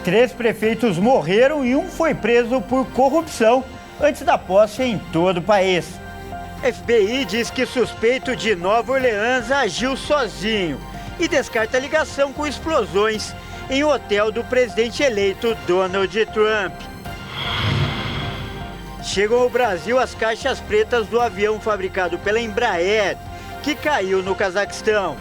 3 prefeitos morreram e um foi preso por corrupção antes da posse em todo o país. FBI diz que suspeito de Nova Orleans agiu sozinho e descarta a ligação com explosões em hotel do presidente eleito Donald Trump. Chegam ao Brasil as caixas pretas do avião fabricado pela Embraer, que caiu no Cazaquistão.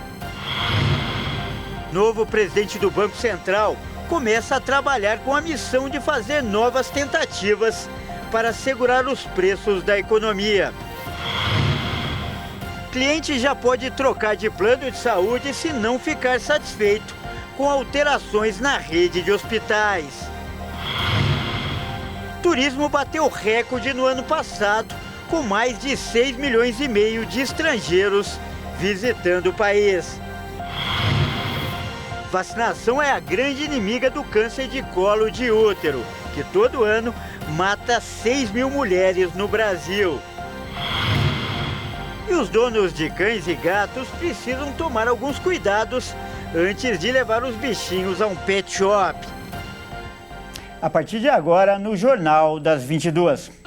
Novo presidente do Banco Central começa a trabalhar com a missão de fazer novas tentativas para segurar os preços da economia. Cliente já pode trocar de plano de saúde se não ficar satisfeito com alterações na rede de hospitais. Turismo bateu recorde no ano passado, com mais de 6,5 milhões de estrangeiros visitando o país. Vacinação é a grande inimiga do câncer de colo de útero, que todo ano mata 6 mil mulheres no Brasil. E os donos de cães e gatos precisam tomar alguns cuidados antes de levar os bichinhos a um pet shop. A partir de agora, no Jornal das 22.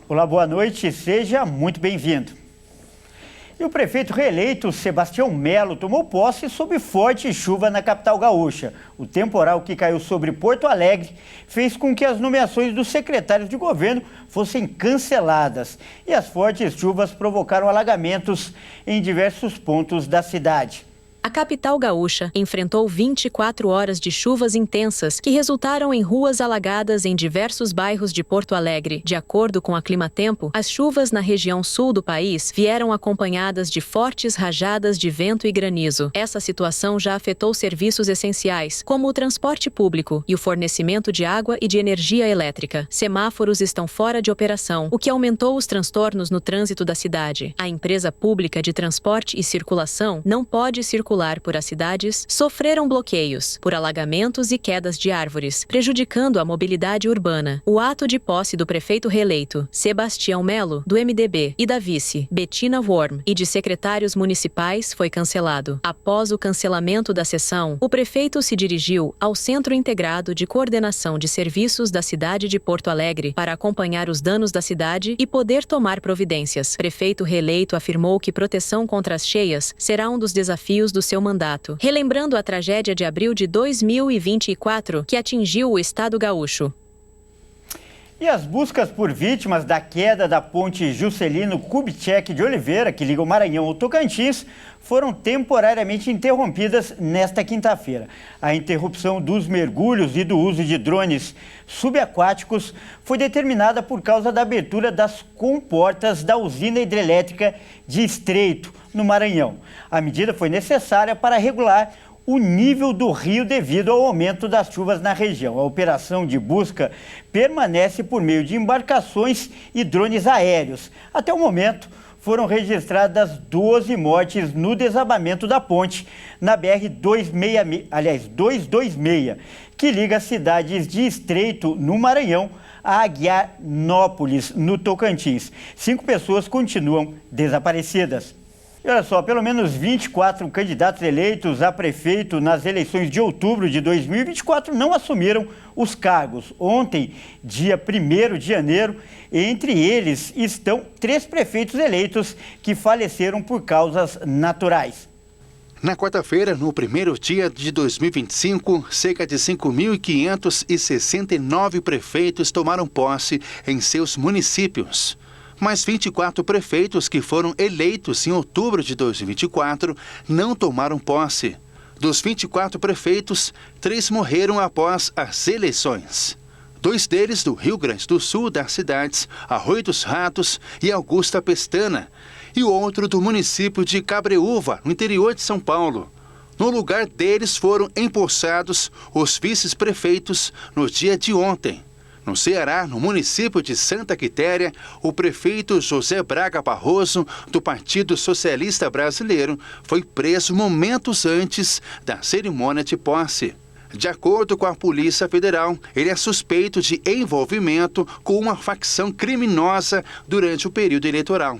Olá, boa noite, seja muito bem-vindo. E o prefeito reeleito, Sebastião Melo, tomou posse sob forte chuva na capital gaúcha. O temporal que caiu sobre Porto Alegre fez com que as nomeações dos secretários de governo fossem canceladas. E as fortes chuvas provocaram alagamentos em diversos pontos da cidade. A capital gaúcha enfrentou 24 horas de chuvas intensas que resultaram em ruas alagadas em diversos bairros de Porto Alegre. De acordo com a Climatempo, as chuvas na região sul do país vieram acompanhadas de fortes rajadas de vento e granizo. Essa situação já afetou serviços essenciais, como o transporte público e o fornecimento de água e de energia elétrica. Semáforos estão fora de operação, o que aumentou os transtornos no trânsito da cidade. A empresa pública de transporte e circulação não pode circular por as cidades, sofreram bloqueios por alagamentos e quedas de árvores, prejudicando a mobilidade urbana. O ato de posse do prefeito reeleito, Sebastião Melo, do MDB, e da vice, Bettina Worm, e de secretários municipais foi cancelado. Após o cancelamento da sessão, o prefeito se dirigiu ao Centro Integrado de Coordenação de Serviços da cidade de Porto Alegre para acompanhar os danos da cidade e poder tomar providências. O prefeito reeleito afirmou que proteção contra as cheias será um dos desafios do seu mandato, relembrando a tragédia de abril de 2024 que atingiu o estado gaúcho. E as buscas por vítimas da queda da ponte Juscelino Kubitschek de Oliveira, que liga o Maranhão ao Tocantins, foram temporariamente interrompidas nesta quinta-feira. A interrupção dos mergulhos e do uso de drones subaquáticos foi determinada por causa da abertura das comportas da usina hidrelétrica de Estreito, no Maranhão. A medida foi necessária para regular o nível do rio devido ao aumento das chuvas na região. A operação de busca permanece por meio de embarcações e drones aéreos. Até o momento, foram registradas 12 mortes no desabamento da ponte na BR-226, que liga as cidades de Estreito, no Maranhão, a Aguiarnópolis, no Tocantins. 5 pessoas continuam desaparecidas. E olha só, pelo menos 24 candidatos eleitos a prefeito nas eleições de outubro de 2024 não assumiram os cargos. Ontem, dia 1º de janeiro, entre eles estão 3 prefeitos eleitos que faleceram por causas naturais. Na quarta-feira, no primeiro dia de 2025, cerca de 5.569 prefeitos tomaram posse em seus municípios. Mas 24 prefeitos que foram eleitos em outubro de 2024 não tomaram posse. Dos 24 prefeitos, 3 morreram após as eleições. 2 deles do Rio Grande do Sul, das cidades Arroio dos Ratos e Augusta Pestana, e o outro do município de Cabreúva, no interior de São Paulo. No lugar deles foram empossados os vice-prefeitos no dia de ontem. No Ceará, no município de Santa Quitéria, o prefeito José Braga Barroso, do Partido Socialista Brasileiro, foi preso momentos antes da cerimônia de posse. De acordo com a Polícia Federal, ele é suspeito de envolvimento com uma facção criminosa durante o período eleitoral.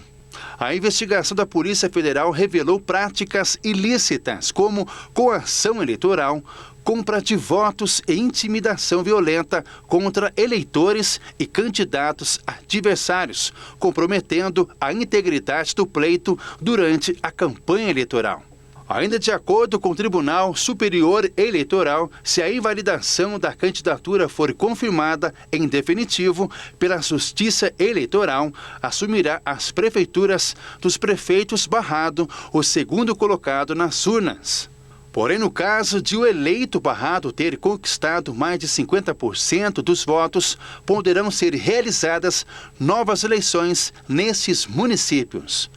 A investigação da Polícia Federal revelou práticas ilícitas, como coação eleitoral, compra de votos e intimidação violenta contra eleitores e candidatos adversários, comprometendo a integridade do pleito durante a campanha eleitoral. Ainda de acordo com o Tribunal Superior Eleitoral, se a invalidação da candidatura for confirmada em definitivo pela Justiça Eleitoral, assumirá as prefeituras dos prefeitos Barrado, o segundo colocado nas urnas. Porém, no caso de o eleito Barrado ter conquistado mais de 50% dos votos, poderão ser realizadas novas eleições nesses municípios.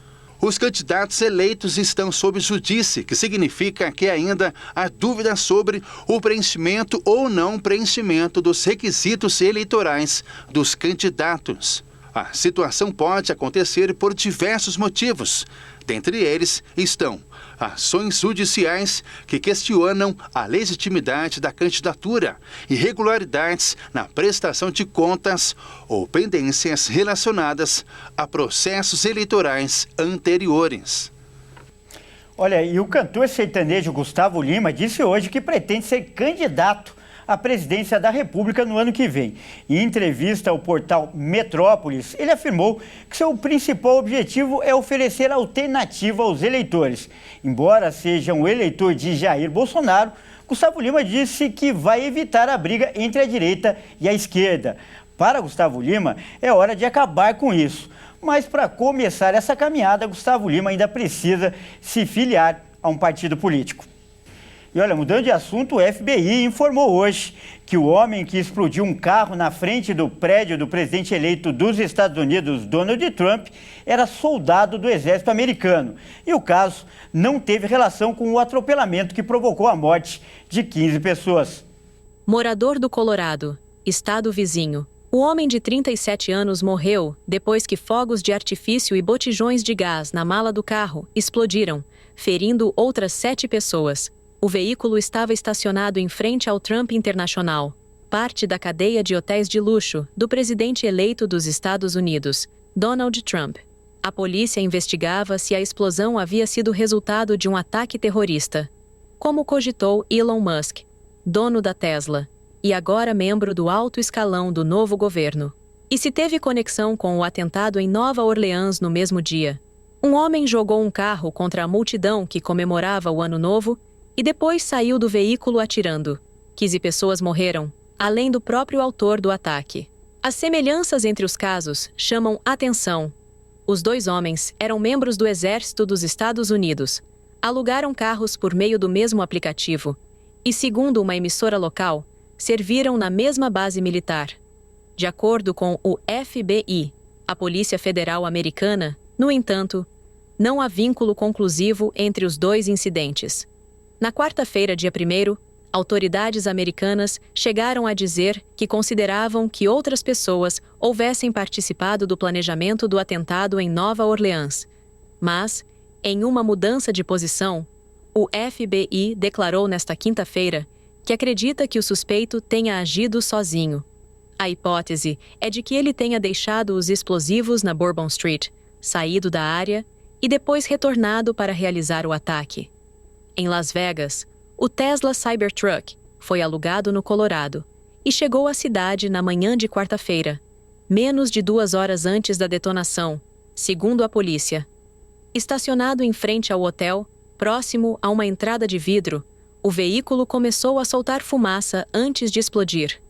Os candidatos eleitos estão sob judície, que significa que ainda há dúvida sobre o preenchimento ou não preenchimento dos requisitos eleitorais dos candidatos. A situação pode acontecer por diversos motivos. Dentre eles estão ações judiciais que questionam a legitimidade da candidatura, irregularidades na prestação de contas ou pendências relacionadas a processos eleitorais anteriores. Olha, e o cantor sertanejo Gustavo Lima disse hoje que pretende ser candidato à presidência da República no ano que vem. Em entrevista ao portal Metrópolis, ele afirmou que seu principal objetivo é oferecer alternativa aos eleitores. Embora seja um eleitor de Jair Bolsonaro, Gustavo Lima disse que vai evitar a briga entre a direita e a esquerda. Para Gustavo Lima, é hora de acabar com isso. Mas para começar essa caminhada, Gustavo Lima ainda precisa se filiar a um partido político. E olha, mudando de assunto, o FBI informou hoje que o homem que explodiu um carro na frente do prédio do presidente eleito dos Estados Unidos, Donald Trump, era soldado do exército americano. E o caso não teve relação com o atropelamento que provocou a morte de 15 pessoas. Morador do Colorado, estado vizinho. O homem de 37 anos morreu depois que fogos de artifício e botijões de gás na mala do carro explodiram, ferindo outras 7 pessoas. O veículo estava estacionado em frente ao Trump International, parte da cadeia de hotéis de luxo do presidente eleito dos Estados Unidos, Donald Trump. A polícia investigava se a explosão havia sido resultado de um ataque terrorista, como cogitou Elon Musk, dono da Tesla, e agora membro do alto escalão do novo governo. E se teve conexão com o atentado em Nova Orleans no mesmo dia. Um homem jogou um carro contra a multidão que comemorava o Ano Novo e depois saiu do veículo atirando. 15 pessoas morreram, além do próprio autor do ataque. As semelhanças entre os casos chamam atenção. Os 2 homens eram membros do Exército dos Estados Unidos, alugaram carros por meio do mesmo aplicativo e, segundo uma emissora local, serviram na mesma base militar. De acordo com o FBI, a Polícia Federal Americana, no entanto, não há vínculo conclusivo entre os 2 incidentes. Na quarta-feira, dia 1º, autoridades americanas chegaram a dizer que consideravam que outras pessoas houvessem participado do planejamento do atentado em Nova Orleans. Mas, em uma mudança de posição, o FBI declarou nesta quinta-feira que acredita que o suspeito tenha agido sozinho. A hipótese é de que ele tenha deixado os explosivos na Bourbon Street, saído da área e depois retornado para realizar o ataque. Em Las Vegas, o Tesla Cybertruck foi alugado no Colorado e chegou à cidade na manhã de quarta-feira, menos de 2 horas antes da detonação, segundo a polícia. Estacionado em frente ao hotel, próximo a uma entrada de vidro, o veículo começou a soltar fumaça antes de explodir.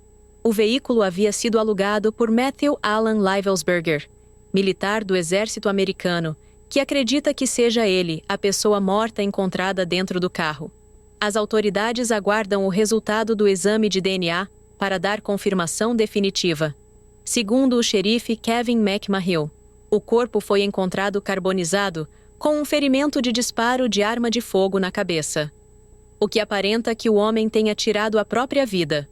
O veículo havia sido alugado por Matthew Alan Livelsberger, militar do exército americano, que acredita que seja ele a pessoa morta encontrada dentro do carro. As autoridades aguardam o resultado do exame de DNA para dar confirmação definitiva. Segundo o xerife Kevin McMahill, o corpo foi encontrado carbonizado com um ferimento de disparo de arma de fogo na cabeça, o que aparenta que o homem tenha tirado a própria vida.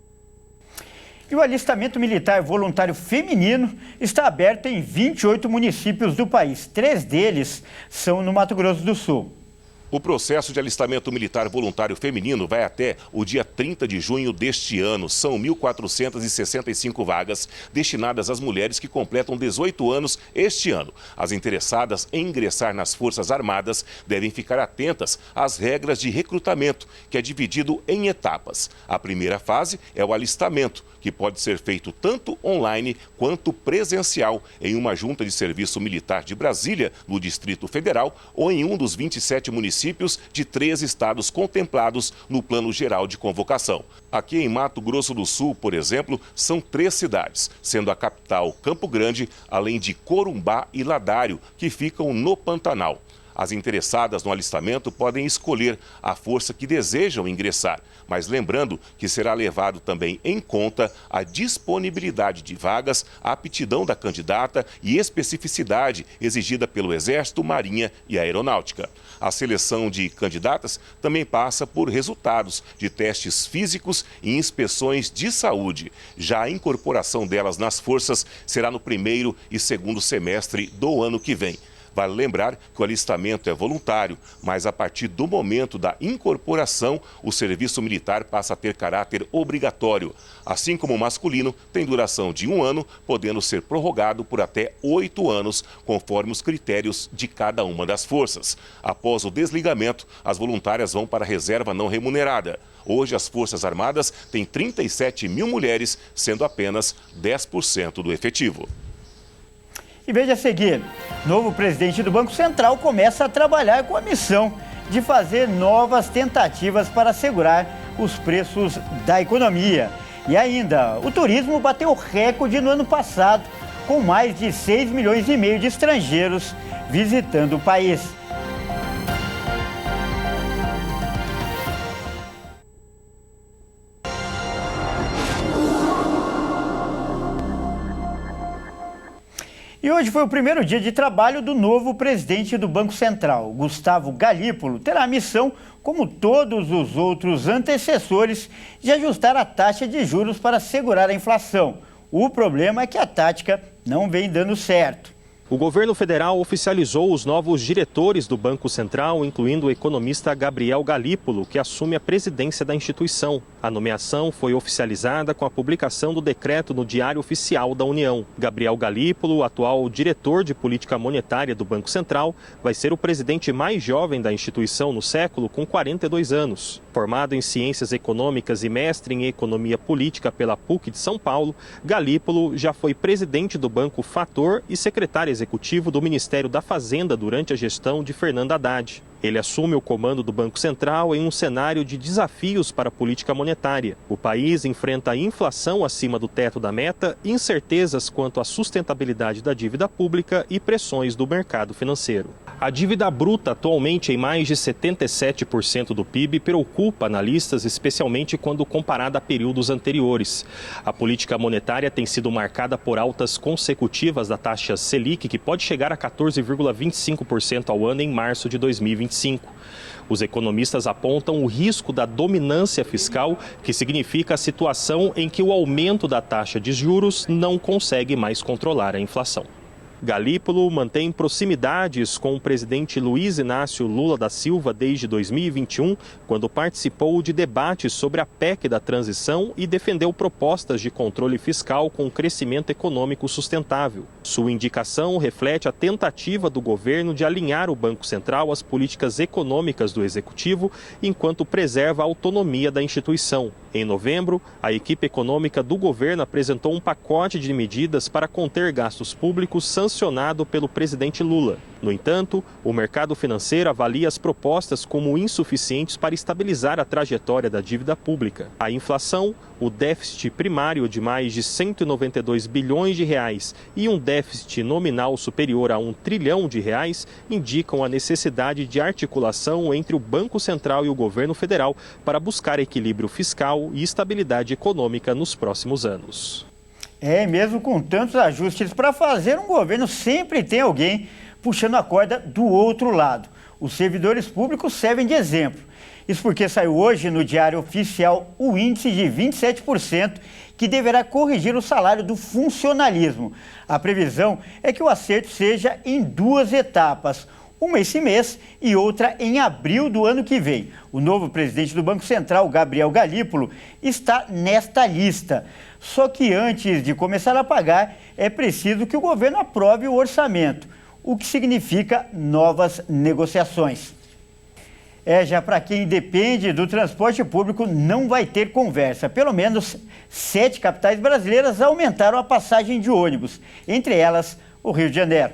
E o alistamento militar voluntário feminino está aberto em 28 municípios do país. 3 deles são no Mato Grosso do Sul. O processo de alistamento militar voluntário feminino vai até o dia 30 de junho deste ano. São 1.465 vagas destinadas às mulheres que completam 18 anos este ano. As interessadas em ingressar nas Forças Armadas devem ficar atentas às regras de recrutamento, que é dividido em etapas. A primeira fase é o alistamento, que pode ser feito tanto online quanto presencial em uma junta de serviço militar de Brasília, no Distrito Federal, ou em um dos 27 municípios de 3 estados contemplados no Plano Geral de Convocação. Aqui em Mato Grosso do Sul, por exemplo, são 3 cidades, sendo a capital Campo Grande, além de Corumbá e Ladário, que ficam no Pantanal. As interessadas no alistamento podem escolher a força que desejam ingressar, mas lembrando que será levado também em conta a disponibilidade de vagas, a aptidão da candidata e especificidade exigida pelo Exército, Marinha e Aeronáutica. A seleção de candidatas também passa por resultados de testes físicos e inspeções de saúde. Já a incorporação delas nas forças será no primeiro e segundo semestre do ano que vem. Vale lembrar que o alistamento é voluntário, mas a partir do momento da incorporação, o serviço militar passa a ter caráter obrigatório. Assim como o masculino, tem duração de 1 ano, podendo ser prorrogado por até 8 anos, conforme os critérios de cada uma das forças. Após o desligamento, as voluntárias vão para a reserva não remunerada. Hoje, as Forças Armadas têm 37 mil mulheres, sendo apenas 10% do efetivo. E veja a seguir, novo presidente do Banco Central começa a trabalhar com a missão de fazer novas tentativas para assegurar os preços da economia. E ainda, o turismo bateu recorde no ano passado, com mais de 6,5 milhões de estrangeiros visitando o país. E hoje foi o primeiro dia de trabalho do novo presidente do Banco Central. Gustavo Galípolo terá a missão, como todos os outros antecessores, de ajustar a taxa de juros para segurar a inflação. O problema é que a tática não vem dando certo. O governo federal oficializou os novos diretores do Banco Central, incluindo o economista Gabriel Galípolo, que assume a presidência da instituição. A nomeação foi oficializada com a publicação do decreto no Diário Oficial da União. Gabriel Galípolo, atual diretor de política monetária do Banco Central, vai ser o presidente mais jovem da instituição no século, com 42 anos. Formado em Ciências Econômicas e mestre em Economia Política pela PUC de São Paulo, Galípolo já foi presidente do Banco Fator e secretário executivo do Ministério da Fazenda durante a gestão de Fernando Haddad. Ele assume o comando do Banco Central em um cenário de desafios para a política monetária. O país enfrenta inflação acima do teto da meta, incertezas quanto à sustentabilidade da dívida pública e pressões do mercado financeiro. A dívida bruta, atualmente em mais de 77% do PIB, preocupa analistas, especialmente quando comparada a períodos anteriores. A política monetária tem sido marcada por altas consecutivas da taxa Selic, que pode chegar a 14,25% ao ano em março de 2025. Os economistas apontam o risco da dominância fiscal, que significa a situação em que o aumento da taxa de juros não consegue mais controlar a inflação. Galípolo mantém proximidades com o presidente Luiz Inácio Lula da Silva desde 2021, quando participou de debates sobre a PEC da transição e defendeu propostas de controle fiscal com crescimento econômico sustentável. Sua indicação reflete a tentativa do governo de alinhar o Banco Central às políticas econômicas do Executivo, enquanto preserva a autonomia da instituição. Em novembro, a equipe econômica do governo apresentou um pacote de medidas para conter gastos públicos sancionado pelo presidente Lula. No entanto, o mercado financeiro avalia as propostas como insuficientes para estabilizar a trajetória da dívida pública. A inflação, o déficit primário de mais de 192 bilhões de reais e um déficit nominal superior a R$1 trilhão indicam a necessidade de articulação entre o Banco Central e o governo federal para buscar equilíbrio fiscal e estabilidade econômica nos próximos anos. Mesmo com tantos ajustes para fazer, um governo sempre tem alguém puxando a corda do outro lado. Os servidores públicos servem de exemplo. Isso porque saiu hoje no Diário Oficial o índice de 27% que deverá corrigir o salário do funcionalismo. A previsão é que o acerto seja em 2 etapas. uma esse mês e outra em abril do ano que vem. O novo presidente do Banco Central, Gabriel Galípolo, está nesta lista. Só que antes de começar a pagar, é preciso que o governo aprove o orçamento, o que significa novas negociações. Já para quem depende do transporte público, não vai ter conversa. Pelo menos 7 capitais brasileiras aumentaram a passagem de ônibus, entre elas o Rio de Janeiro.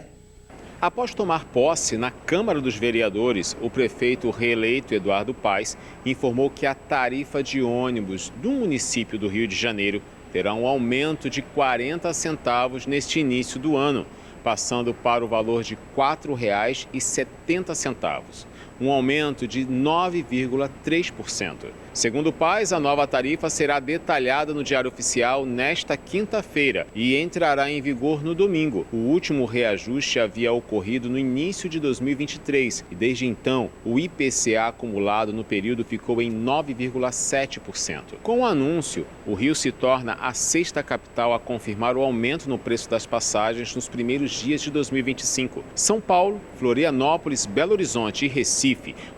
Após tomar posse na Câmara dos Vereadores, o prefeito reeleito Eduardo Paes informou que a tarifa de ônibus do município do Rio de Janeiro terá um aumento de 40 centavos neste início do ano, passando para o valor de R$ 4,70. Um aumento de 9,3%. Segundo o Paes, a nova tarifa será detalhada no Diário Oficial nesta quinta-feira e entrará em vigor no domingo. O último reajuste havia ocorrido no início de 2023 e desde então o IPCA acumulado no período ficou em 9,7%. Com o anúncio, o Rio se torna a 6ª capital a confirmar o aumento no preço das passagens nos primeiros dias de 2025. São Paulo, Florianópolis, Belo Horizonte e Recife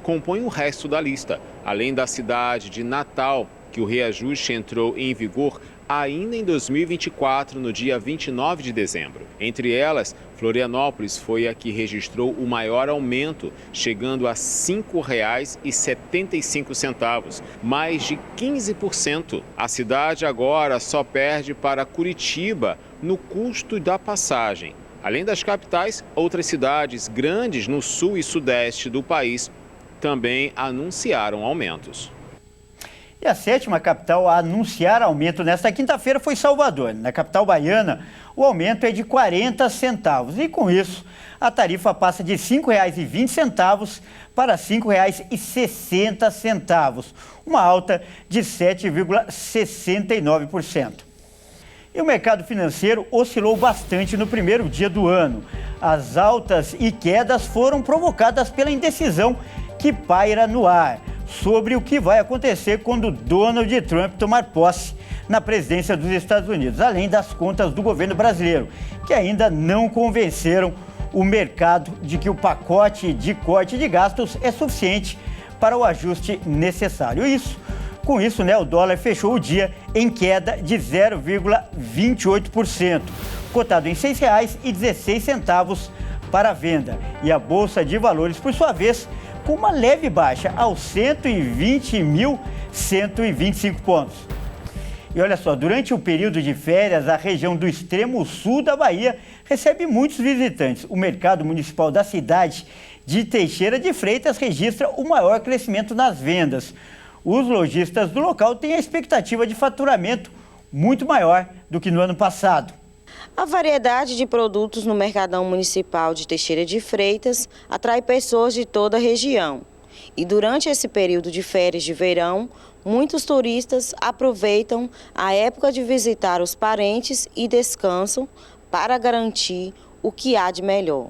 compõem o resto da lista, além da cidade de Natal, que o reajuste entrou em vigor ainda em 2024, no dia 29 de dezembro. Entre elas, Florianópolis foi a que registrou o maior aumento, chegando a R$ 5,75, mais de 15%. A cidade agora só perde para Curitiba no custo da passagem. Além das capitais, outras cidades grandes no sul e sudeste do país também anunciaram aumentos. E a 7ª capital a anunciar aumento nesta quinta-feira foi Salvador. Na capital baiana, o aumento é de 40 centavos. E com isso, a tarifa passa de R$ 5,20 para R$ 5,60, uma alta de 7,69%. E o mercado financeiro oscilou bastante no primeiro dia do ano. As altas e quedas foram provocadas pela indecisão que paira no ar sobre o que vai acontecer quando Donald Trump tomar posse na presidência dos Estados Unidos, além das contas do governo brasileiro, que ainda não convenceram o mercado de que o pacote de corte de gastos é suficiente para o ajuste necessário. Com isso, o dólar fechou o dia em queda de 0,28%, cotado em R$ 6,16 para a venda. E a Bolsa de Valores, por sua vez, com uma leve baixa aos 120.125 pontos. E olha só, durante o período de férias, a região do extremo sul da Bahia recebe muitos visitantes. O mercado municipal da cidade de Teixeira de Freitas registra o maior crescimento nas vendas. Os lojistas do local têm a expectativa de faturamento muito maior do que no ano passado. A variedade de produtos no Mercadão Municipal de Teixeira de Freitas atrai pessoas de toda a região. E durante esse período de férias de verão, muitos turistas aproveitam a época de visitar os parentes e descansam para garantir o que há de melhor.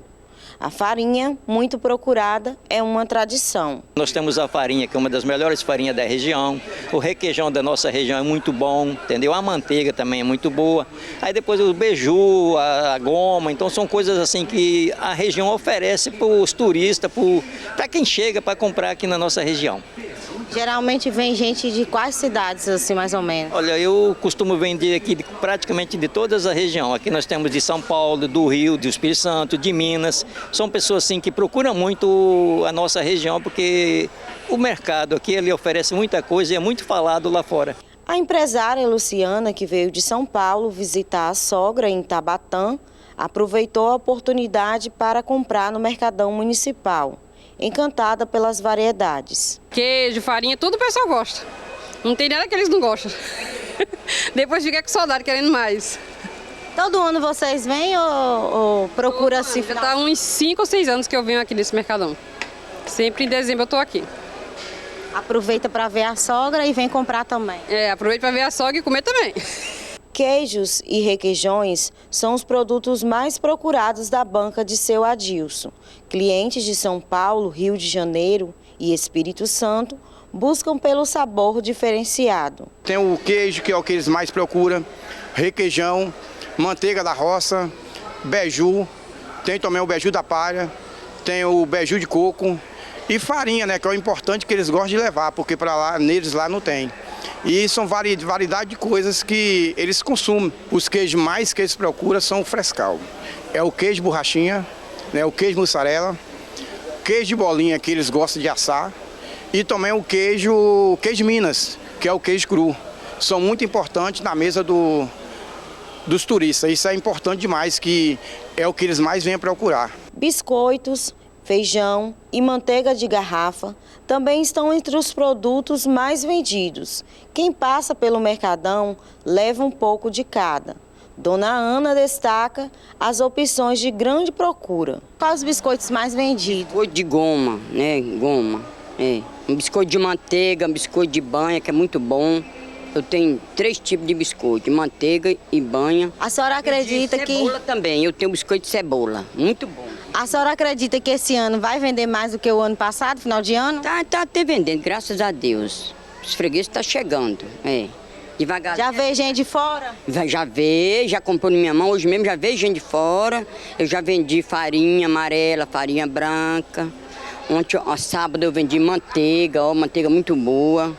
A farinha, muito procurada, é uma tradição. Nós temos a farinha, que é uma das melhores farinhas da região. O requeijão da nossa região é muito bom, entendeu? A manteiga também é muito boa. Aí depois o beiju, a goma. Então são coisas assim que a região oferece para os turistas, para quem chega para comprar aqui na nossa região. Geralmente vem gente de quais cidades, assim, mais ou menos? Olha, eu costumo vender aqui praticamente de todas as regiões. Aqui nós temos de São Paulo, do Rio, do Espírito Santo, de Minas. São pessoas assim que procuram muito a nossa região, porque o mercado aqui ele oferece muita coisa e é muito falado lá fora. A empresária Luciana, que veio de São Paulo visitar a sogra em Tabatã, aproveitou a oportunidade para comprar no Mercadão Municipal. Encantada pelas variedades. Queijo, farinha, tudo o pessoal gosta. Não tem nada que eles não gostam. Depois fica com saudade, querendo mais. Todo ano vocês vêm ou procura assim? Já está uns 5 ou 6 anos que eu venho aqui nesse Mercadão. Sempre em dezembro eu estou aqui. Aproveita para ver a sogra e vem comprar também. Aproveita para ver a sogra e comer também. Queijos e requeijões são os produtos mais procurados da banca de seu Adilson. Clientes de São Paulo, Rio de Janeiro e Espírito Santo buscam pelo sabor diferenciado. Tem o queijo, que é o que eles mais procuram, requeijão, manteiga da roça, beiju, tem também o beiju da palha, tem o beiju de coco e farinha, né, que é o importante que eles gostam de levar, porque para lá, neles lá não tem. E são variedade de coisas que eles consumem. Os queijos mais que eles procuram são o frescal. É o queijo borrachinha, né, o queijo mussarela, queijo de bolinha que eles gostam de assar e também o queijo Minas, que é o queijo cru. São muito importantes na mesa dos turistas. Isso é importante demais, que é o que eles mais vêm procurar. Biscoitos, feijão e manteiga de garrafa também estão entre os produtos mais vendidos. Quem passa pelo Mercadão leva um pouco de cada. Dona Ana destaca as opções de grande procura. Quais os biscoitos mais vendidos? Biscoito de goma, né? Goma. Um biscoito de manteiga, um biscoito de banha, que é muito bom. Eu tenho 3 tipos de biscoito, manteiga e banha. A senhora acredita que... Cebola também, eu tenho biscoito de cebola, muito bom. A senhora acredita que esse ano vai vender mais do que o ano passado, final de ano? Tá até vendendo, graças a Deus. Os fregueses estão chegando, devagar. Já veio gente de fora? Já comprou na minha mão, hoje mesmo já veio gente de fora. Eu já vendi farinha amarela, farinha branca. Ontem, sábado, eu vendi manteiga, manteiga muito boa,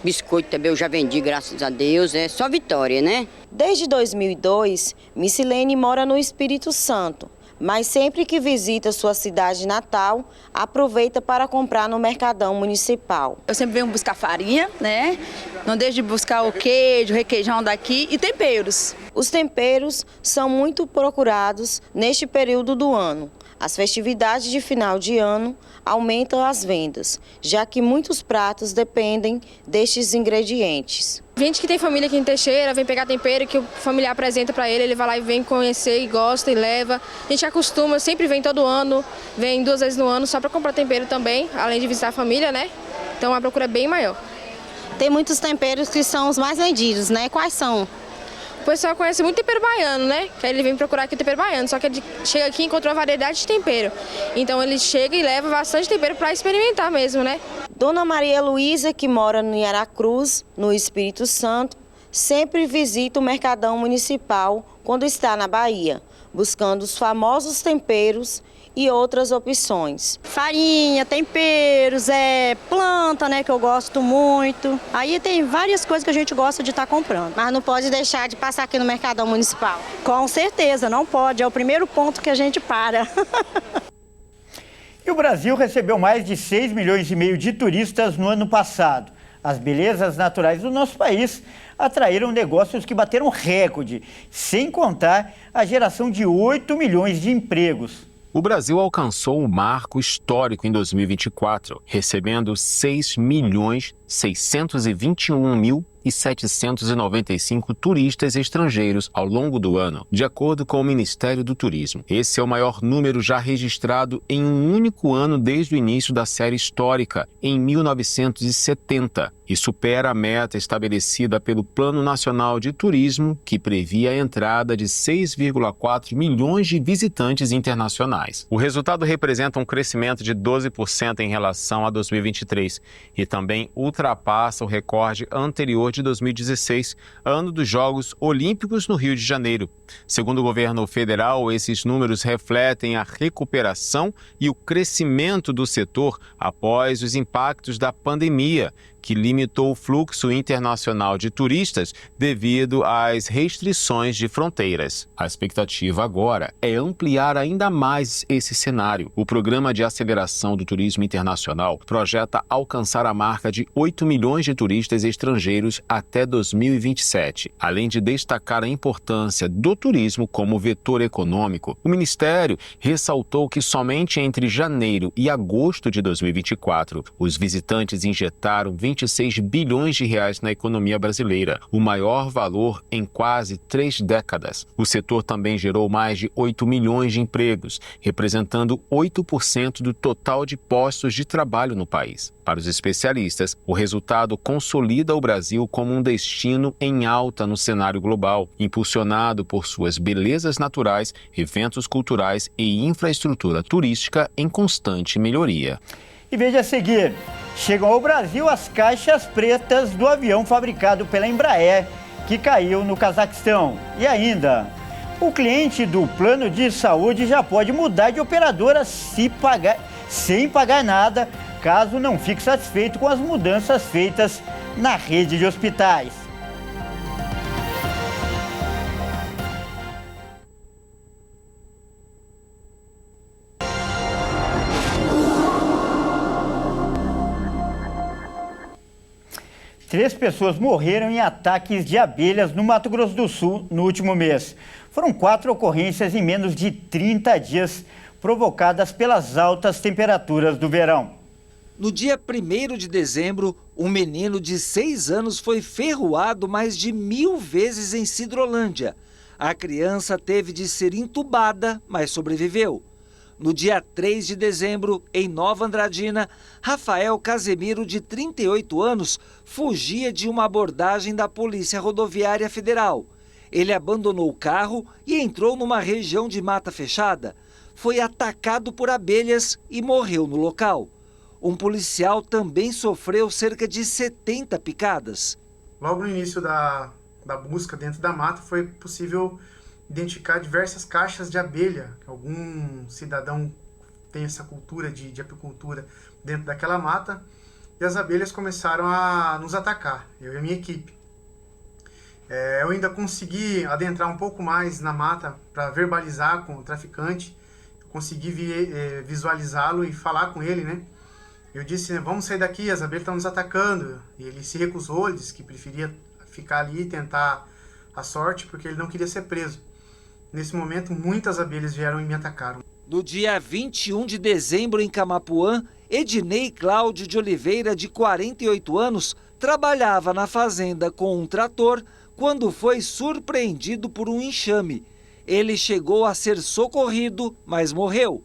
Biscoito também eu já vendi, graças a Deus, é só vitória, né? Desde 2002, Missilene mora no Espírito Santo, mas sempre que visita sua cidade natal, aproveita para comprar no Mercadão Municipal. Eu sempre venho buscar farinha, né? Não deixo de buscar o queijo, o requeijão daqui e temperos. Os temperos são muito procurados neste período do ano. As festividades de final de ano aumentam as vendas, já que muitos pratos dependem destes ingredientes. Gente que tem família aqui em Teixeira, vem pegar tempero que o familiar apresenta para ele vai lá e vem conhecer e gosta e leva. A gente acostuma, sempre vem todo ano, vem 2 vezes no ano só para comprar tempero também, além de visitar a família, né? Então a procura é bem maior. Tem muitos temperos que são os mais vendidos, né? Quais são? O pessoal conhece muito tempero baiano, né? Que aí ele vem procurar aqui o tempero baiano, só que ele chega aqui e encontrou uma variedade de tempero. Então ele chega e leva bastante tempero para experimentar mesmo, né? Dona Maria Luísa, que mora no Aracruz, no Espírito Santo, sempre visita o Mercadão Municipal quando está na Bahia, buscando os famosos temperos e outras opções. Farinha, temperos, planta, né, que eu gosto muito. Aí tem várias coisas que a gente gosta de estar comprando. Mas não pode deixar de passar aqui no Mercadão Municipal? Com certeza, não pode. É o primeiro ponto que a gente para. E o Brasil recebeu mais de 6,5 milhões de turistas no ano passado. As belezas naturais do nosso país atraíram negócios que bateram recorde, sem contar a geração de 8 milhões de empregos. O Brasil alcançou um marco histórico em 2024, recebendo 6.621.795 turistas estrangeiros ao longo do ano, de acordo com o Ministério do Turismo. Esse é o maior número já registrado em um único ano desde o início da série histórica, em 1970, e supera a meta estabelecida pelo Plano Nacional de Turismo, que previa a entrada de 6,4 milhões de visitantes internacionais. O resultado representa um crescimento de 12% em relação a 2023 e também ultrapassa o recorde anterior de 2016, ano dos Jogos Olímpicos no Rio de Janeiro. Segundo o governo federal, esses números refletem a recuperação e o crescimento do setor após os impactos da pandemia, que limitou o fluxo internacional de turistas devido às restrições de fronteiras. A expectativa agora é ampliar ainda mais esse cenário. O Programa de Aceleração do Turismo Internacional projeta alcançar a marca de 8 milhões de turistas estrangeiros até 2027. Além de destacar a importância do turismo como vetor econômico, o Ministério ressaltou que somente entre janeiro e agosto de 2024, os visitantes injetaram 26 bilhões de reais na economia brasileira, o maior valor em quase 3 décadas. O setor também gerou mais de 8 milhões de empregos, representando 8% do total de postos de trabalho no país. Para os especialistas, o resultado consolida o Brasil como um destino em alta no cenário global, impulsionado por suas belezas naturais, eventos culturais e infraestrutura turística em constante melhoria. E veja a seguir, chegam ao Brasil as caixas pretas do avião fabricado pela Embraer, que caiu no Cazaquistão. E ainda, O cliente do plano de saúde já pode mudar de operadora sem pagar nada, caso não fique satisfeito com as mudanças feitas na rede de hospitais. Três pessoas morreram em ataques de abelhas no Mato Grosso do Sul no último mês. Foram 4 ocorrências em menos de 30 dias, provocadas pelas altas temperaturas do verão. No dia 1º de dezembro, um menino de 6 anos foi ferroado mais de 1000 vezes em Sidrolândia. A criança teve de ser entubada, mas sobreviveu. No dia 3 de dezembro, em Nova Andradina, Rafael Casemiro, de 38 anos, fugia de uma abordagem da Polícia Rodoviária Federal. Ele abandonou o carro e entrou numa região de mata fechada. Foi atacado por abelhas e morreu no local. Um policial também sofreu cerca de 70 picadas. Logo no início da busca dentro da mata, foi possível identificar diversas caixas de abelha. Algum cidadão tem essa cultura de apicultura dentro daquela mata, e as abelhas começaram a nos atacar, eu e a minha equipe. Eu ainda consegui adentrar um pouco mais na mata para verbalizar com o traficante, eu consegui visualizá-lo e falar com ele, né? Eu disse, vamos sair daqui, as abelhas estão nos atacando. E ele se recusou, ele disse que preferia ficar ali e tentar a sorte, porque ele não queria ser preso. Nesse momento, muitas abelhas vieram e me atacaram. No dia 21 de dezembro, em Camapuã, Ednei Cláudio de Oliveira, de 48 anos, trabalhava na fazenda com um trator quando foi surpreendido por um enxame. Ele chegou a ser socorrido, mas morreu.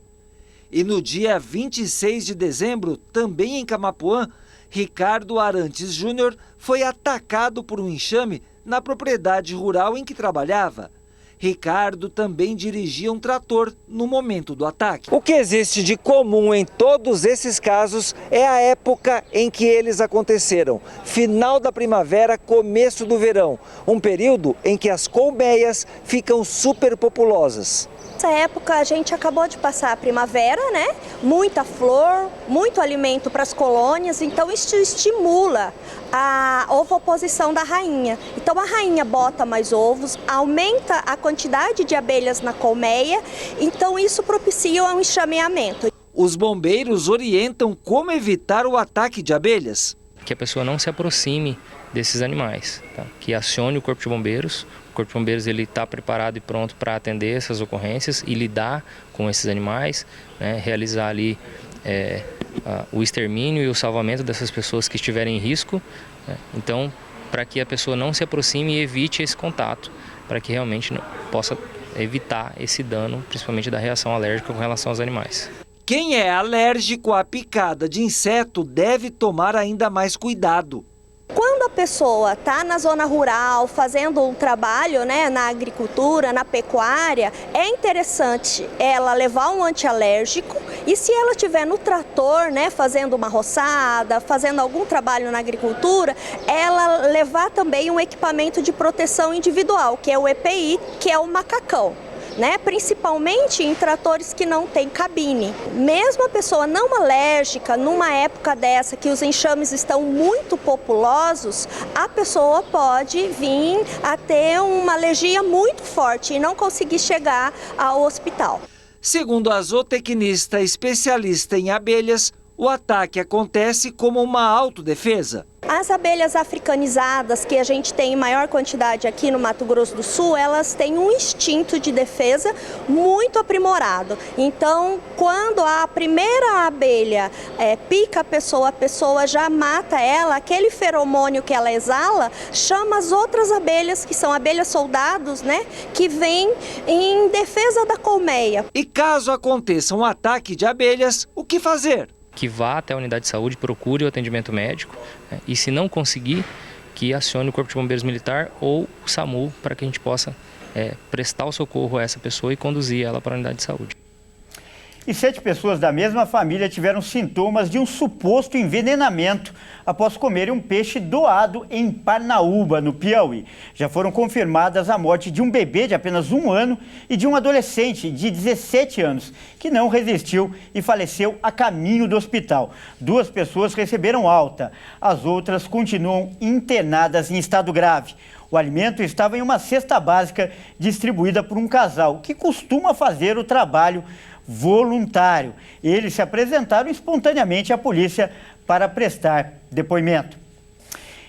E no dia 26 de dezembro, também em Camapuã, Ricardo Arantes Júnior foi atacado por um enxame na propriedade rural em que trabalhava. Ricardo também dirigia um trator no momento do ataque. O que existe de comum em todos esses casos é a época em que eles aconteceram. Final da primavera, começo do verão. Um período em que as colmeias ficam superpopulosas. Nessa época a gente acabou de passar a primavera, né? Muita flor, muito alimento para as colônias, então isso estimula a ovoposição da rainha. Então a rainha bota mais ovos, aumenta a quantidade de abelhas na colmeia, então isso propicia um enxameamento. Os bombeiros orientam como evitar o ataque de abelhas. Que a pessoa não se aproxime desses animais, tá? Que acione o Corpo de Bombeiros. O Corpo de Bombeiros está preparado e pronto para atender essas ocorrências e lidar com esses animais, né? Realizar ali o extermínio e o salvamento dessas pessoas que estiverem em risco, né? Então, para que a pessoa não se aproxime e evite esse contato, para que realmente possa evitar esse dano, principalmente da reação alérgica com relação aos animais. Quem é alérgico à picada de inseto deve tomar ainda mais cuidado. Quando a pessoa está na zona rural, fazendo um trabalho, né, na agricultura, na pecuária, é interessante ela levar um antialérgico e se ela estiver no trator, né, fazendo uma roçada, fazendo algum trabalho na agricultura, ela levar também um equipamento de proteção individual, que é o EPI, que é o macacão. Né? Principalmente em tratores que não tem cabine. Mesmo a pessoa não alérgica, numa época dessa que os enxames estão muito populosos, a pessoa pode vir a ter uma alergia muito forte e não conseguir chegar ao hospital. Segundo a zootecnista especialista em abelhas, o ataque acontece como uma autodefesa. As abelhas africanizadas, que a gente tem em maior quantidade aqui no Mato Grosso do Sul, elas têm um instinto de defesa muito aprimorado. Então, quando a primeira abelha pica a pessoa já mata ela, aquele feromônio que ela exala chama as outras abelhas, que são abelhas soldados, né, que vêm em defesa da colmeia. E caso aconteça um ataque de abelhas, o que fazer? Que vá até a unidade de saúde, procure o atendimento médico, né? E se não conseguir, que acione o Corpo de Bombeiros Militar ou o SAMU para que a gente possa prestar o socorro a essa pessoa e conduzir ela para a unidade de saúde. E 7 pessoas da mesma família tiveram sintomas de um suposto envenenamento após comerem um peixe doado em Parnaúba, no Piauí. Já foram confirmadas a morte de um bebê de apenas 1 ano e de um adolescente de 17 anos, que não resistiu e faleceu a caminho do hospital. 2 pessoas receberam alta, as outras continuam internadas em estado grave. O alimento estava em uma cesta básica distribuída por um casal que costuma fazer o trabalho voluntário. Eles se apresentaram espontaneamente à polícia para prestar depoimento.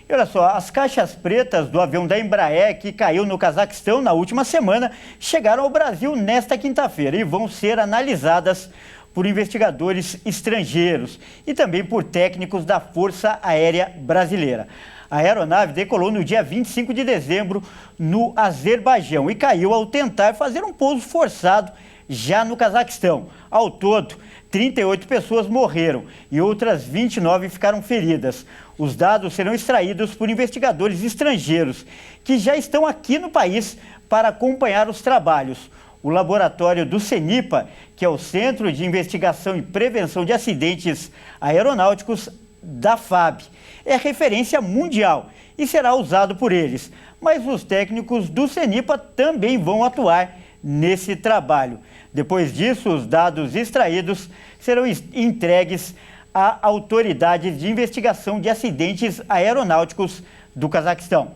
E olha só, as caixas pretas do avião da Embraer que caiu no Cazaquistão na última semana chegaram ao Brasil nesta quinta-feira e vão ser analisadas por investigadores estrangeiros e também por técnicos da Força Aérea Brasileira. A aeronave decolou no dia 25 de dezembro no Azerbaijão e caiu ao tentar fazer um pouso forçado já no Cazaquistão. Ao todo, 38 pessoas morreram e outras 29 ficaram feridas. Os dados serão extraídos por investigadores estrangeiros que já estão aqui no país para acompanhar os trabalhos. O laboratório do CENIPA, que é o Centro de Investigação e Prevenção de Acidentes Aeronáuticos da FAB, é referência mundial e será usado por eles. Mas os técnicos do CENIPA também vão atuar nesse trabalho. Depois disso, os dados extraídos serão entregues à Autoridade de Investigação de Acidentes Aeronáuticos do Cazaquistão.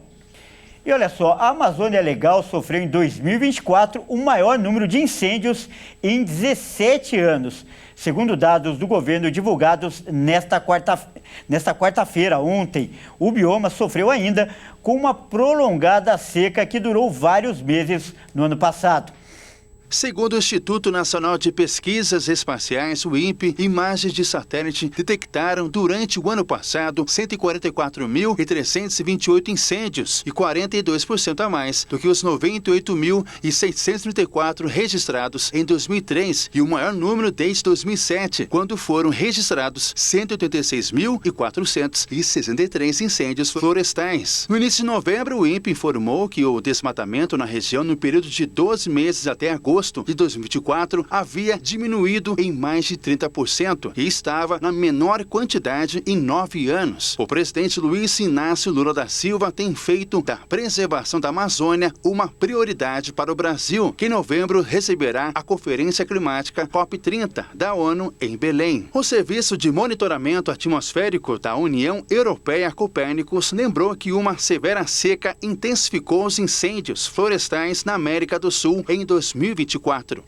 E olha só, a Amazônia Legal sofreu em 2024 o maior número de incêndios em 17 anos. Segundo dados do governo divulgados nesta quarta-feira, ontem, o bioma sofreu ainda com uma prolongada seca que durou vários meses no ano passado. Segundo o Instituto Nacional de Pesquisas Espaciais, o INPE, imagens de satélite detectaram durante o ano passado 144.328 incêndios e 42% a mais do que os 98.634 registrados em 2003 e o maior número desde 2007, quando foram registrados 186.463 incêndios florestais. No início de novembro, o INPE informou que o desmatamento na região no período de 12 meses até agosto de 2024 havia diminuído em mais de 30% e estava na menor quantidade em 9 anos. O presidente Luiz Inácio Lula da Silva tem feito da preservação da Amazônia uma prioridade para o Brasil, que em novembro receberá a Conferência Climática COP30 da ONU em Belém. O Serviço de Monitoramento Atmosférico da União Europeia, Copérnicos, lembrou que uma severa seca intensificou os incêndios florestais na América do Sul em 2024.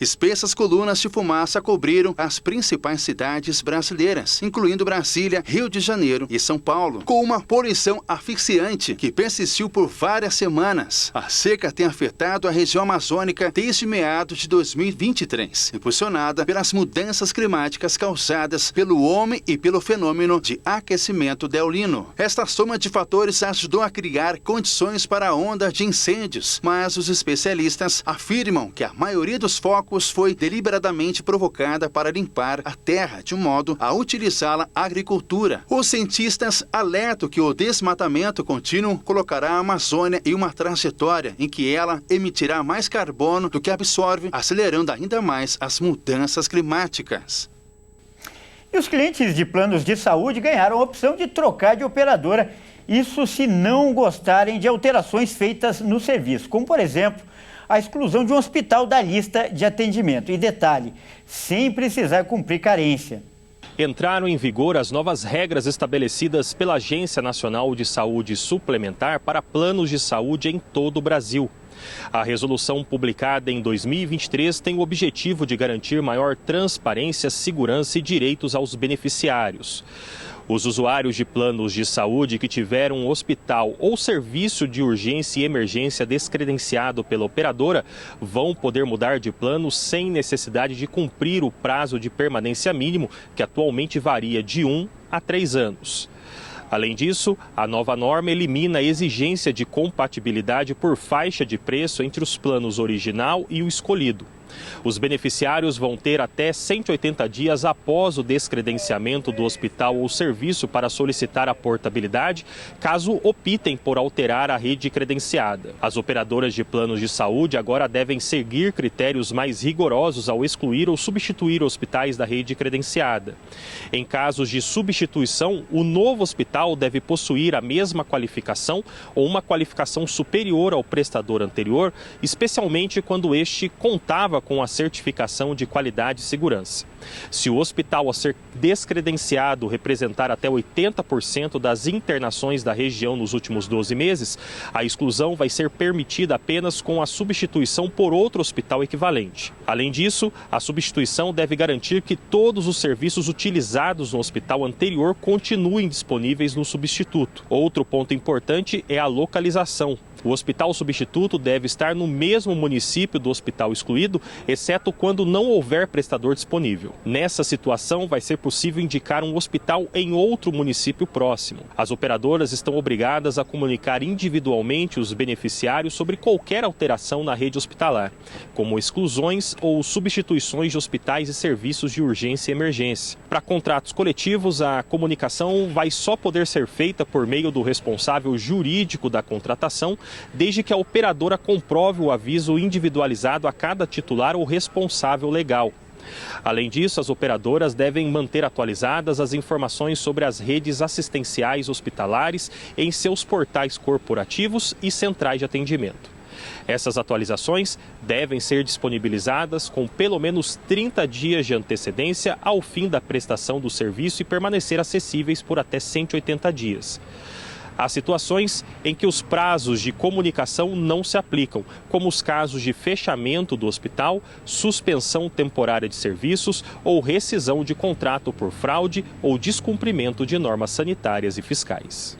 Espessas colunas de fumaça cobriram as principais cidades brasileiras, incluindo Brasília, Rio de Janeiro e São Paulo, com uma poluição asfixiante que persistiu por várias semanas. A seca tem afetado a região amazônica desde meados de 2023, impulsionada pelas mudanças climáticas causadas pelo homem e pelo fenômeno de aquecimento do El Niño. Esta soma de fatores ajudou a criar condições para a onda de incêndios, mas os especialistas afirmam que a maioria dos focos foi deliberadamente provocada para limpar a terra de um modo a utilizá-la à agricultura. Os cientistas alertam que o desmatamento contínuo colocará a Amazônia em uma trajetória em que ela emitirá mais carbono do que absorve, acelerando ainda mais as mudanças climáticas. E os clientes de planos de saúde ganharam a opção de trocar de operadora, isso se não gostarem de alterações feitas no serviço, como por exemplo, a exclusão de um hospital da lista de atendimento. E detalhe, sem precisar cumprir carência. Entraram em vigor as novas regras estabelecidas pela Agência Nacional de Saúde Suplementar para planos de saúde em todo o Brasil. A resolução publicada em 2023 tem o objetivo de garantir maior transparência, segurança e direitos aos beneficiários. Os usuários de planos de saúde que tiveram um hospital ou serviço de urgência e emergência descredenciado pela operadora vão poder mudar de plano sem necessidade de cumprir o prazo de permanência mínimo, que atualmente varia de 1 a 3 anos. Além disso, a nova norma elimina a exigência de compatibilidade por faixa de preço entre os planos original e o escolhido. Os beneficiários vão ter até 180 dias após o descredenciamento do hospital ou serviço para solicitar a portabilidade, caso optem por alterar a rede credenciada. As operadoras de planos de saúde agora devem seguir critérios mais rigorosos ao excluir ou substituir hospitais da rede credenciada. Em casos de substituição, o novo hospital deve possuir a mesma qualificação ou uma qualificação superior ao prestador anterior, especialmente quando este contava com a certificação de qualidade e segurança. Se o hospital a ser descredenciado representar até 80% das internações da região nos últimos 12 meses, a exclusão vai ser permitida apenas com a substituição por outro hospital equivalente. Além disso, a substituição deve garantir que todos os serviços utilizados no hospital anterior continuem disponíveis no substituto. Outro ponto importante é a localização. O hospital substituto deve estar no mesmo município do hospital excluído, exceto quando não houver prestador disponível. Nessa situação, vai ser possível indicar um hospital em outro município próximo. As operadoras estão obrigadas a comunicar individualmente os beneficiários sobre qualquer alteração na rede hospitalar, como exclusões ou substituições de hospitais e serviços de urgência e emergência. Para contratos coletivos, a comunicação vai só poder ser feita por meio do responsável jurídico da contratação, desde que a operadora comprove o aviso individualizado a cada titular ou responsável legal. Além disso, as operadoras devem manter atualizadas as informações sobre as redes assistenciais hospitalares em seus portais corporativos e centrais de atendimento. Essas atualizações devem ser disponibilizadas com pelo menos 30 dias de antecedência ao fim da prestação do serviço e permanecer acessíveis por até 180 dias. Há situações em que os prazos de comunicação não se aplicam, como os casos de fechamento do hospital, suspensão temporária de serviços ou rescisão de contrato por fraude ou descumprimento de normas sanitárias e fiscais.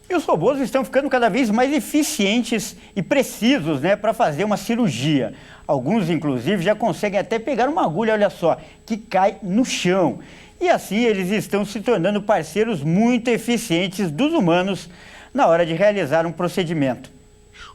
E os robôs estão ficando cada vez mais eficientes e precisos, para fazer uma cirurgia. Alguns, inclusive, já conseguem até pegar uma agulha, olha só, que cai no chão. E assim eles estão se tornando parceiros muito eficientes dos humanos na hora de realizar um procedimento.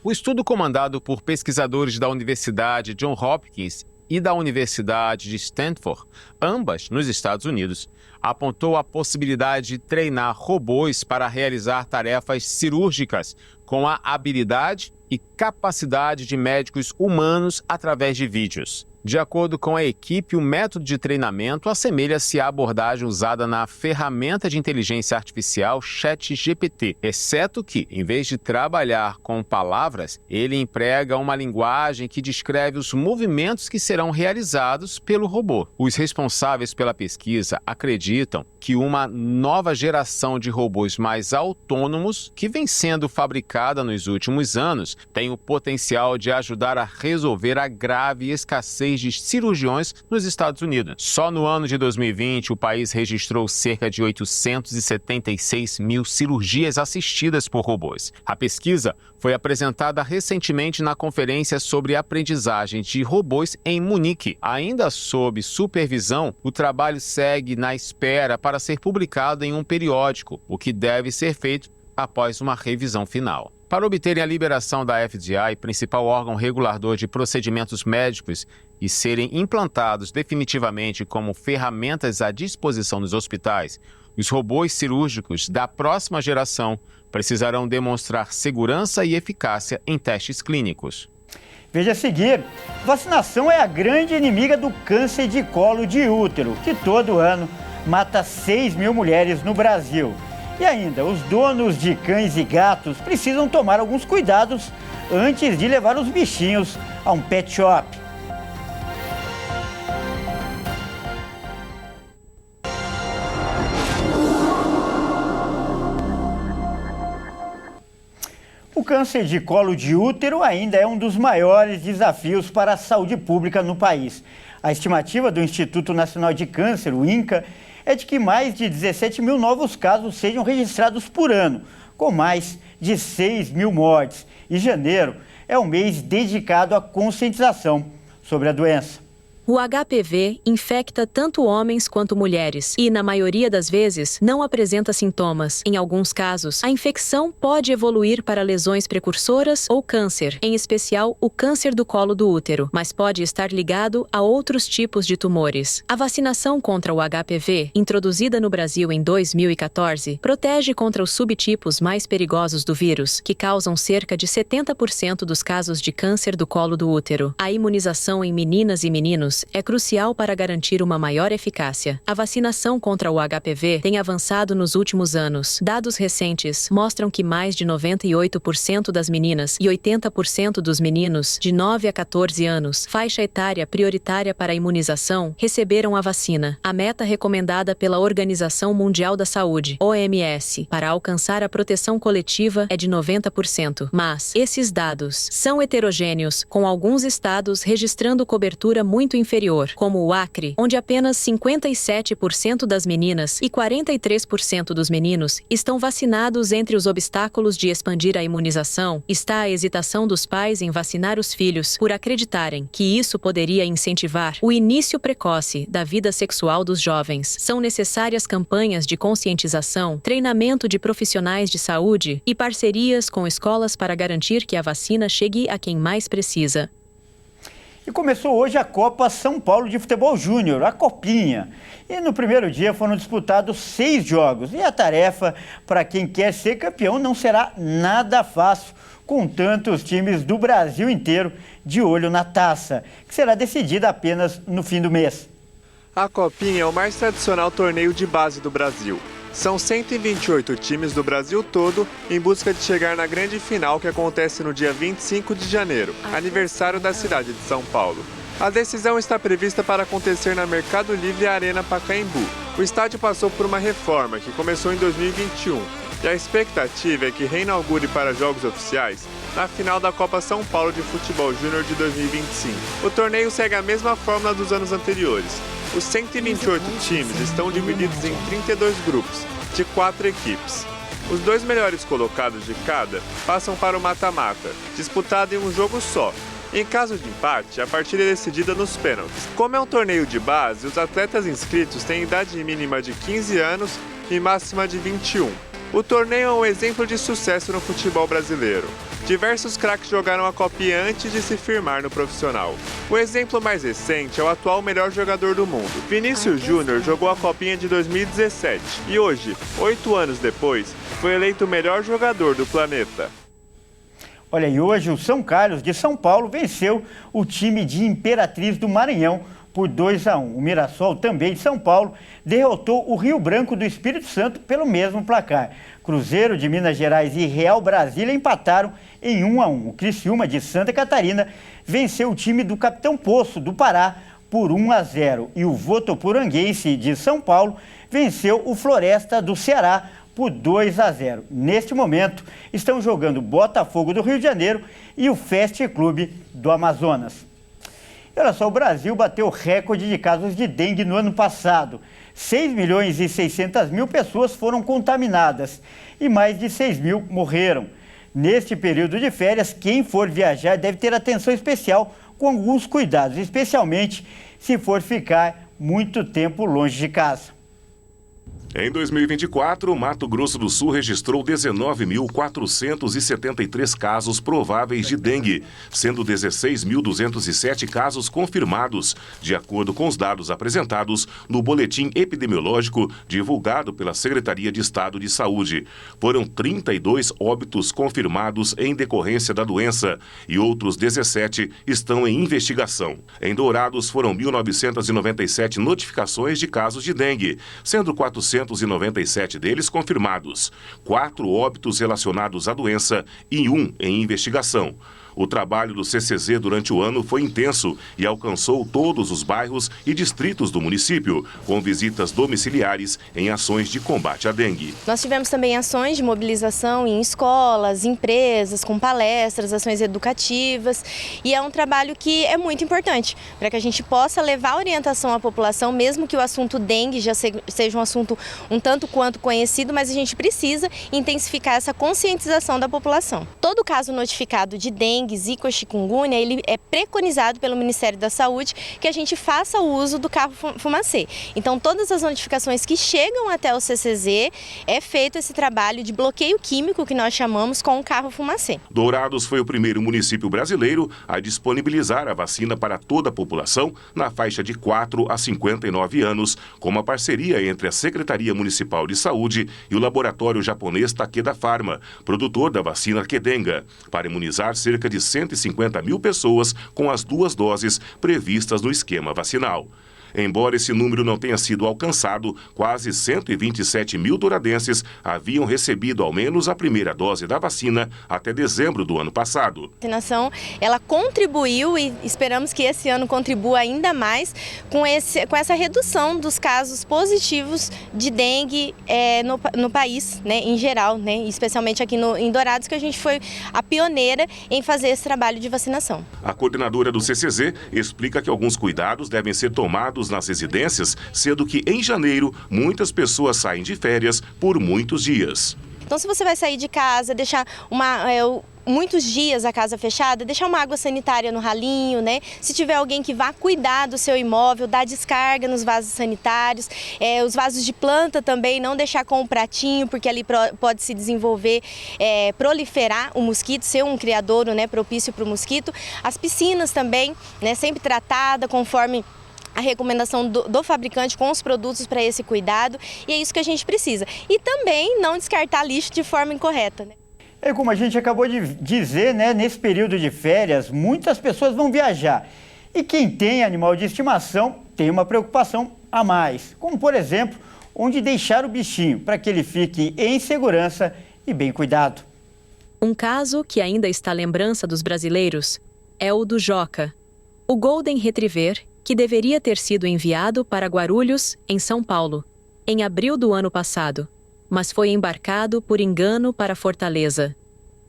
O estudo comandado por pesquisadores da Universidade Johns Hopkins e da Universidade de Stanford, ambas nos Estados Unidos, apontou a possibilidade de treinar robôs para realizar tarefas cirúrgicas com a habilidade e capacidade de médicos humanos através de vídeos. De acordo com a equipe, o método de treinamento assemelha-se à abordagem usada na ferramenta de inteligência artificial ChatGPT, exceto que, em vez de trabalhar com palavras, ele emprega uma linguagem que descreve os movimentos que serão realizados pelo robô. Os responsáveis pela pesquisa acreditam que uma nova geração de robôs mais autônomos, que vem sendo fabricada nos últimos anos, tem o potencial de ajudar a resolver a grave escassez de cirurgiões nos Estados Unidos. Só no ano de 2020, o país registrou cerca de 876 mil cirurgias assistidas por robôs. A pesquisa foi apresentada recentemente na Conferência sobre Aprendizagem de Robôs em Munique. Ainda sob supervisão, o trabalho segue na espera para ser publicado em um periódico, o que deve ser feito após uma revisão final. Para obterem a liberação da FDA, principal órgão regulador de procedimentos médicos, e serem implantados definitivamente como ferramentas à disposição dos hospitais, os robôs cirúrgicos da próxima geração precisarão demonstrar segurança e eficácia em testes clínicos. Veja a seguir, vacinação é a grande inimiga do câncer de colo de útero, que todo ano mata 6 mil mulheres no Brasil. E ainda, os donos de cães e gatos precisam tomar alguns cuidados antes de levar os bichinhos a um pet shop. O câncer de colo de útero ainda é um dos maiores desafios para a saúde pública no país. A estimativa do Instituto Nacional de Câncer, o INCA, é de que mais de 17 mil novos casos sejam registrados por ano, com mais de 6 mil mortes. E janeiro é um mês dedicado à conscientização sobre a doença. O HPV infecta tanto homens quanto mulheres e, na maioria das vezes, não apresenta sintomas. Em alguns casos, a infecção pode evoluir para lesões precursoras ou câncer, em especial o câncer do colo do útero, mas pode estar ligado a outros tipos de tumores. A vacinação contra o HPV, introduzida no Brasil em 2014, protege contra os subtipos mais perigosos do vírus, que causam cerca de 70% dos casos de câncer do colo do útero. A imunização em meninas e meninos é crucial para garantir uma maior eficácia. A vacinação contra o HPV tem avançado nos últimos anos. Dados recentes mostram que mais de 98% das meninas e 80% dos meninos de 9 a 14 anos, faixa etária prioritária para a imunização, receberam a vacina. A meta recomendada pela Organização Mundial da Saúde, OMS, para alcançar a proteção coletiva é de 90%. Mas esses dados são heterogêneos, com alguns estados registrando cobertura muito inferior, como o Acre, onde apenas 57% das meninas e 43% dos meninos estão vacinados. Entre os obstáculos de expandir a imunização está a hesitação dos pais em vacinar os filhos por acreditarem que isso poderia incentivar o início precoce da vida sexual dos jovens. São necessárias campanhas de conscientização, treinamento de profissionais de saúde e parcerias com escolas para garantir que a vacina chegue a quem mais precisa. E começou hoje a Copa São Paulo de Futebol Júnior, a Copinha. E no primeiro dia foram disputados 6 jogos. E a tarefa para quem quer ser campeão não será nada fácil, com tantos times do Brasil inteiro de olho na taça, que será decidida apenas no fim do mês. A Copinha é o mais tradicional torneio de base do Brasil. São 128 times do Brasil todo em busca de chegar na grande final que acontece no dia 25 de janeiro, aniversário da cidade de São Paulo. A decisão está prevista para acontecer na Mercado Livre Arena Pacaembu. O estádio passou por uma reforma que começou em 2021 e a expectativa é que reinaugure para jogos oficiais na final da Copa São Paulo de Futebol Júnior de 2025. O torneio segue a mesma fórmula dos anos anteriores. Os 128 times estão divididos em 32 grupos, de 4 equipes. Os 2 melhores colocados de cada passam para o mata-mata, disputado em um jogo só. Em caso de empate, a partida é decidida nos pênaltis. Como é um torneio de base, os atletas inscritos têm idade mínima de 15 anos e máxima de 21. O torneio é um exemplo de sucesso no futebol brasileiro. Diversos craques jogaram a Copinha antes de se firmar no profissional. O exemplo mais recente é o atual melhor jogador do mundo. Vinícius Júnior jogou a Copinha de 2017 e hoje, 8 anos depois, foi eleito o melhor jogador do planeta. Olha, e hoje o São Carlos de São Paulo venceu o time de Imperatriz do Maranhão por 2-1. O Mirassol, também de São Paulo, derrotou o Rio Branco do Espírito Santo pelo mesmo placar. Cruzeiro de Minas Gerais e Real Brasília empataram em 1-1. O Criciúma de Santa Catarina venceu o time do Capitão Poço do Pará por 1-0. E o Votoporanguense de São Paulo venceu o Floresta do Ceará por 2-0. Neste momento, estão jogando Botafogo do Rio de Janeiro e o Fest Clube do Amazonas. E olha só, o Brasil bateu recorde de casos de dengue no ano passado. 6.600.000 pessoas foram contaminadas e mais de 6.000 morreram. Neste período de férias, quem for viajar deve ter atenção especial com alguns cuidados, especialmente se for ficar muito tempo longe de casa. Em 2024, o Mato Grosso do Sul registrou 19.473 casos prováveis de dengue, sendo 16.207 casos confirmados, de acordo com os dados apresentados no boletim epidemiológico divulgado pela Secretaria de Estado de Saúde. Foram 32 óbitos confirmados em decorrência da doença e outros 17 estão em investigação. Em Dourados, foram 1.997 notificações de casos de dengue, sendo 497 deles confirmados, 4 óbitos relacionados à doença e 1 em investigação. O trabalho do CCZ durante o ano foi intenso e alcançou todos os bairros e distritos do município, com visitas domiciliares em ações de combate à dengue. Nós tivemos também ações de mobilização em escolas, empresas, com palestras, ações educativas, e é um trabalho que é muito importante para que a gente possa levar orientação à população, mesmo que o assunto dengue já seja um assunto um tanto quanto conhecido, mas a gente precisa intensificar essa conscientização da população. Todo caso notificado de dengue dengue, zika ou chikungunya, ele é preconizado pelo Ministério da Saúde que a gente faça o uso do carro fumacê. Então, todas as notificações que chegam até o CCZ, é feito esse trabalho de bloqueio químico que nós chamamos com o carro fumacê. Dourados foi o primeiro município brasileiro a disponibilizar a vacina para toda a população na faixa de 4 a 59 anos, com uma parceria entre a Secretaria Municipal de Saúde e o laboratório japonês Takeda Pharma, produtor da vacina Qdenga, para imunizar cerca de 150 mil pessoas com as 2 doses previstas no esquema vacinal. Embora esse número não tenha sido alcançado, quase 127 mil douradenses haviam recebido ao menos a primeira dose da vacina até dezembro do ano passado. A vacinação, ela contribuiu e esperamos que esse ano contribua ainda mais com essa redução dos casos positivos de dengue no país, né, em geral, né, especialmente aqui em Dourados, que a gente foi a pioneira em fazer esse trabalho de vacinação. A coordenadora do CCZ explica que alguns cuidados devem ser tomados nas residências, sendo que em janeiro muitas pessoas saem de férias por muitos dias. Então, se você vai sair de casa, deixar muitos dias a casa fechada, deixar uma água sanitária no ralinho, né? Se tiver alguém que vá cuidar do seu imóvel, dar descarga nos vasos sanitários, os vasos de planta também, não deixar com um pratinho, porque ali pode se desenvolver, proliferar o mosquito, ser um criadouro, né, propício para o mosquito. As piscinas também, né, sempre tratada conforme a recomendação do fabricante com os produtos para esse cuidado, e é isso que a gente precisa. E também não descartar lixo de forma incorreta, né? Como a gente acabou de dizer, né, nesse período de férias, muitas pessoas vão viajar. E quem tem animal de estimação tem uma preocupação a mais, como por exemplo, onde deixar o bichinho para que ele fique em segurança e bem cuidado. Um caso que ainda está à lembrança dos brasileiros é o do Joca, o Golden Retriever, que deveria ter sido enviado para Guarulhos, em São Paulo, em abril do ano passado, mas foi embarcado por engano para Fortaleza.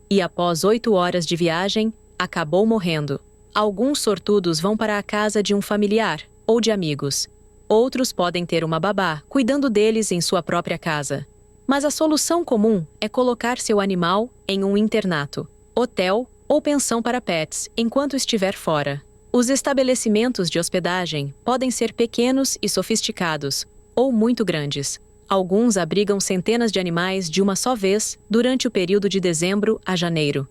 E após 8 horas de viagem, acabou morrendo. Alguns sortudos vão para a casa de um familiar ou de amigos. Outros podem ter uma babá cuidando deles em sua própria casa. Mas a solução comum é colocar seu animal em um internato, hotel ou pensão para pets enquanto estiver fora. Os estabelecimentos de hospedagem podem ser pequenos e sofisticados, ou muito grandes. Alguns abrigam centenas de animais de uma só vez durante o período de dezembro a janeiro.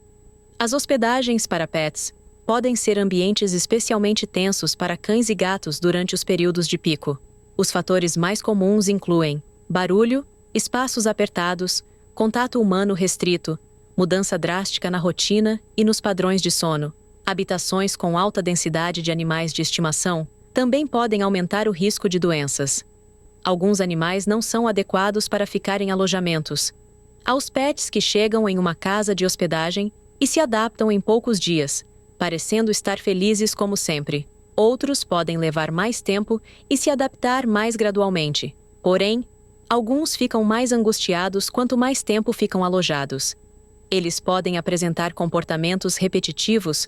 As hospedagens para pets podem ser ambientes especialmente tensos para cães e gatos durante os períodos de pico. Os fatores mais comuns incluem barulho, espaços apertados, contato humano restrito, mudança drástica na rotina e nos padrões de sono. Habitações com alta densidade de animais de estimação também podem aumentar o risco de doenças. Alguns animais não são adequados para ficar em alojamentos. Há os pets que chegam em uma casa de hospedagem e se adaptam em poucos dias, parecendo estar felizes como sempre. Outros podem levar mais tempo e se adaptar mais gradualmente. Porém, alguns ficam mais angustiados quanto mais tempo ficam alojados. Eles podem apresentar comportamentos repetitivos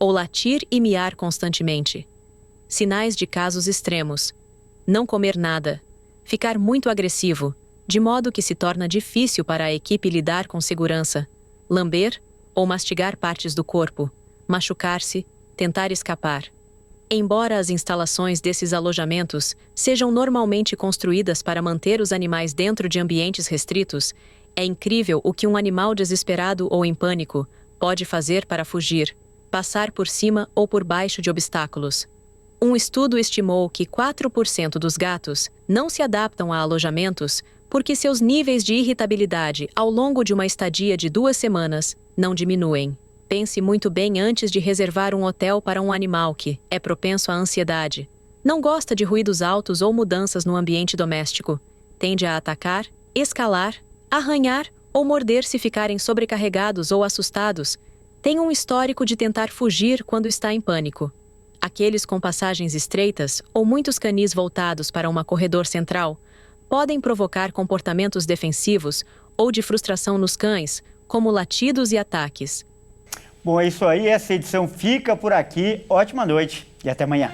ou latir e miar constantemente. Sinais de casos extremos: não comer nada, ficar muito agressivo, de modo que se torna difícil para a equipe lidar com segurança, lamber ou mastigar partes do corpo, machucar-se, tentar escapar. Embora as instalações desses alojamentos sejam normalmente construídas para manter os animais dentro de ambientes restritos, é incrível o que um animal desesperado ou em pânico pode fazer para fugir, passar por cima ou por baixo de obstáculos. Um estudo estimou que 4% dos gatos não se adaptam a alojamentos porque seus níveis de irritabilidade ao longo de uma estadia de 2 semanas não diminuem. Pense muito bem antes de reservar um hotel para um animal que é propenso à ansiedade, não gosta de ruídos altos ou mudanças no ambiente doméstico, tende a atacar, escalar, arranhar ou morder se ficarem sobrecarregados ou assustados, tem um histórico de tentar fugir quando está em pânico. Aqueles com passagens estreitas ou muitos canis voltados para uma corredor central podem provocar comportamentos defensivos ou de frustração nos cães, como latidos e ataques. Bom, é isso aí. Essa edição fica por aqui. Ótima noite e até amanhã.